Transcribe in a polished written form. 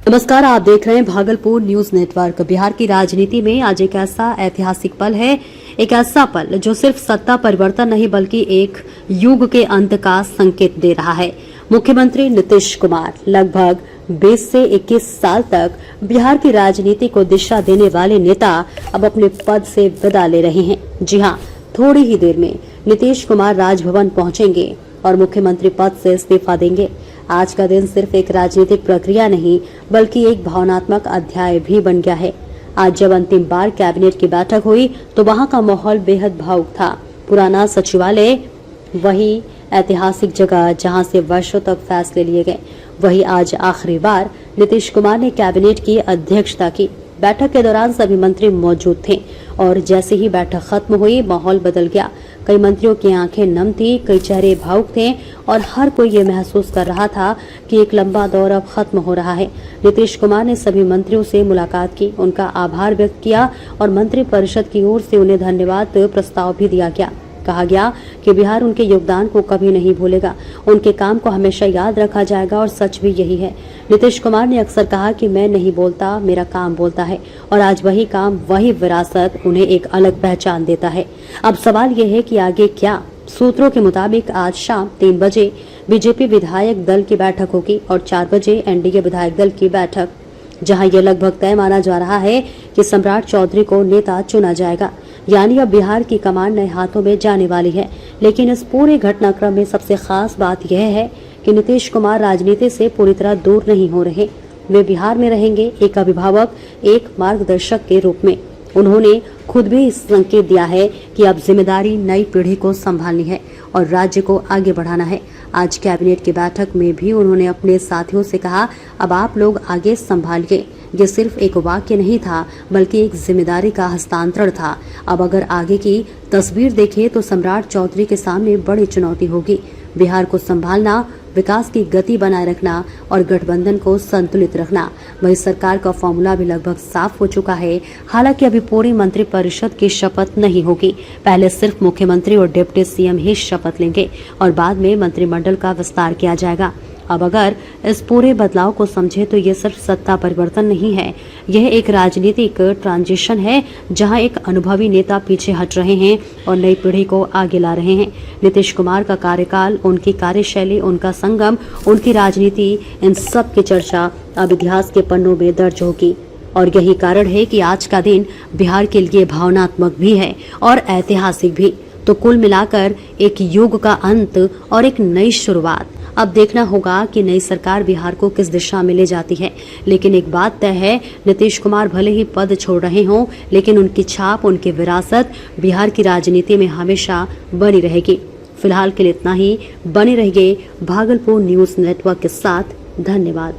नमस्कार, आप देख रहे हैं भागलपुर न्यूज नेटवर्क। बिहार की राजनीति में आज एक ऐसा ऐतिहासिक पल है, एक ऐसा पल जो सिर्फ सत्ता परिवर्तन नहीं बल्कि एक युग के अंत का संकेत दे रहा है। मुख्यमंत्री नीतीश कुमार लगभग 20 से 21 साल तक बिहार की राजनीति को दिशा देने वाले नेता अब अपने पद से विदा ले रहे हैं। जी हां, थोड़ी ही देर में नीतीश कुमार राजभवन पहुंचेंगे और मुख्यमंत्री पद से इस्तीफा देंगे। आज का दिन सिर्फ एक राजनीतिक प्रक्रिया नहीं बल्कि एक भावनात्मक अध्याय भी बन गया है। आज जब अंतिम बार कैबिनेट की बैठक हुई तो वहां का माहौल बेहद भावुक था। पुराना सचिवालय, वही ऐतिहासिक जगह जहां से वर्षों तक फैसले लिए गए, वही आज आखिरी बार नीतीश कुमार ने कैबिनेट की अध्यक्षता की। बैठक के दौरान सभी मंत्री मौजूद थे और जैसे ही बैठक खत्म हुई माहौल बदल गया। कई मंत्रियों की आंखें नम थी, कई चेहरे भावुक थे और हर कोई ये महसूस कर रहा था कि एक लंबा दौर अब खत्म हो रहा है। नीतीश कुमार ने सभी मंत्रियों से मुलाकात की, उनका आभार व्यक्त किया और मंत्री परिषद की ओर से उन्हें धन्यवाद प्रस्ताव भी दिया गया। कहा गया कि बिहार उनके योगदान को कभी नहीं भूलेगा, उनके काम को हमेशा याद रखा जाएगा और सच भी यही है। नीतीश कुमार ने अक्सर कहा कि मैं नहीं बोलता, मेरा काम बोलता है और आज वही काम, वही विरासत उन्हें एक अलग पहचान देता है। अब सवाल ये है कि आगे क्या? सूत्रों के मुताबिक आज शाम 3 बजे बीजेपी विधायक दल की बैठक होगी और 4 बजे एनडीए विधायक दल की बैठक, जहां यह लगभग तय माना जा रहा है कि सम्राट चौधरी को नेता चुना जाएगा। यानी अब बिहार की कमान नए हाथों में जाने वाली है। लेकिन इस पूरे घटनाक्रम में सबसे खास बात यह है कि नीतीश कुमार राजनीति से पूरी तरह दूर नहीं हो रहे। वे बिहार में रहेंगे, एक अभिभावक, एक मार्गदर्शक के रूप में। उन्होंने खुद भी इस संकेत दिया है कि अब जिम्मेदारी नई पीढ़ी को संभालनी है और राज्य को आगे बढ़ाना है। आज कैबिनेट की बैठक में भी उन्होंने अपने साथियों से कहा, अब आप लोग आगे संभालिए। ये सिर्फ एक वाक्य नहीं था बल्कि एक जिम्मेदारी का हस्तांतरण था। अब अगर आगे की तस्वीर देखें तो सम्राट चौधरी के सामने बड़ी चुनौती होगी। बिहार को संभालना, विकास की गति बनाए रखना और गठबंधन को संतुलित रखना। वही सरकार का फॉर्मूला भी लगभग साफ हो चुका है। हालांकि अभी पूरी मंत्री परिषद की शपथ नहीं होगी। पहले सिर्फ मुख्यमंत्री और डिप्टी सीएम ही शपथ लेंगे और बाद में मंत्रिमंडल का विस्तार किया जाएगा। अब अगर इस पूरे बदलाव को समझे तो ये सिर्फ सत्ता परिवर्तन नहीं है, यह एक राजनीतिक ट्रांजिशन है जहां एक अनुभवी नेता पीछे हट रहे हैं और नई पीढ़ी को आगे ला रहे हैं। नीतीश कुमार का कार्यकाल, उनकी कार्यशैली, उनका संगम, उनकी राजनीति, इन सब की चर्चा अब इतिहास के पन्नों में दर्ज होगी। और यही कारण है कि आज का दिन बिहार के लिए भावनात्मक भी है और ऐतिहासिक भी। तो कुल मिलाकर एक युग का अंत और एक नई शुरुआत। अब देखना होगा कि नई सरकार बिहार को किस दिशा में ले जाती है। लेकिन एक बात तय है, नीतीश कुमार भले ही पद छोड़ रहे हों, लेकिन उनकी छाप, उनकी विरासत बिहार की राजनीति में हमेशा बनी रहेगी। फिलहाल के लिए इतना ही। बने रहिए भागलपुर न्यूज नेटवर्क के साथ। धन्यवाद।